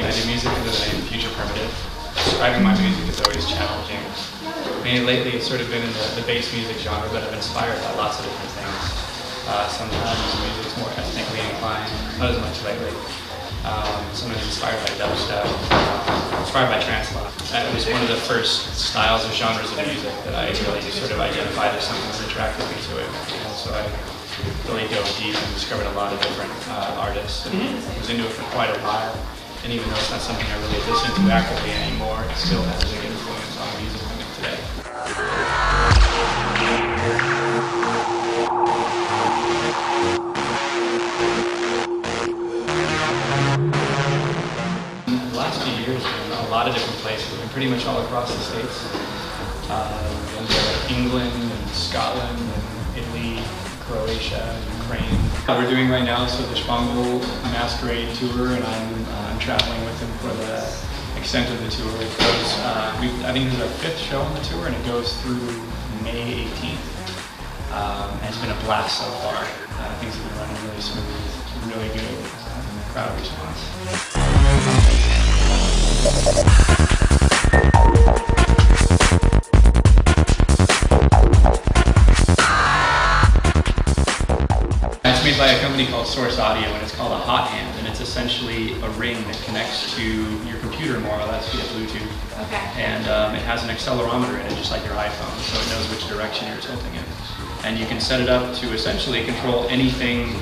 I do music under the name Phutureprimitive. Describing my music is always challenging. I mean, lately it's sort of been in the bass music genre, but I'm inspired by lots of different things. Sometimes music's more ethnically inclined, not as much lately. Sometimes inspired by dubstep, inspired by trance a lot. It was one of the first styles or genres of music that I really sort of identified as something that attracted me to it. And so I really dove deep and discovered a lot of different artists and was into it for quite a while. And even though it's not something I really listen to actively anymore, it still has a big influence on music I make today. The last few years, we've been in a lot of different places, we've been pretty much all across the States. We've been to England and Scotland and Italy, Croatia, Ukraine. We're doing right now is the Spangle Masquerade Tour, and I'm traveling with them for the extent of the tour. It goes, I think this is our 5th show on the tour, and it goes through May 18th. And it's been a blast so far. Things have been running really smooth, really good crowd response. It's made by a company called Source Audio, and it's called a hot hand, and it's essentially a ring that connects to your computer more or less via Bluetooth. Okay. And it has an accelerometer in it, just like your iPhone, so it knows which direction you're tilting it. And you can set it up to essentially control anything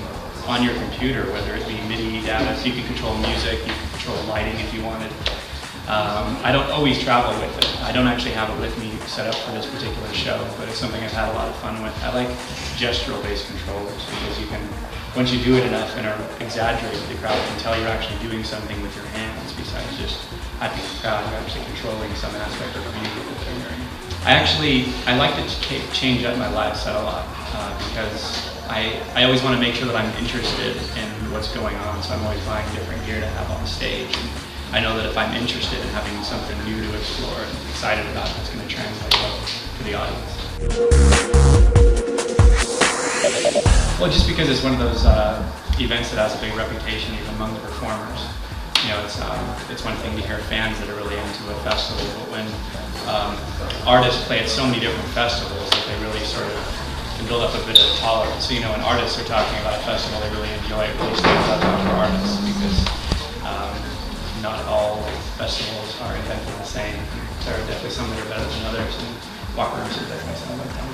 on your computer, whether it be MIDI data, so you can control music, you can control lighting if you wanted. I don't always travel with it. I don't actually have it with me set up for this particular show, but it's something I've had a lot of fun with. I like gestural-based controllers because you can, once you do it enough and are exaggerated, the crowd can tell you're actually doing something with your hands besides just hyping the crowd. You're actually controlling some aspect of the music that they're hearing. I like to change up my live set a lot because I always want to make sure that I'm interested in what's going on, so I'm always buying different gear to have on stage. And I know that if I'm interested in having something new to explore and excited about it, it's going to translate well to the audience. Well, just because it's one of those events that has a big reputation even among the performers. You know, it's one thing to hear fans that are really into a festival, but when artists play at so many different festivals that they really sort of can build up a bit of tolerance. So, you know, when artists are talking about a festival they really enjoy, it really stands out for artists because not all festivals are invented the same. There are definitely some that are better than others, and Wakarusa definitely sounds like that.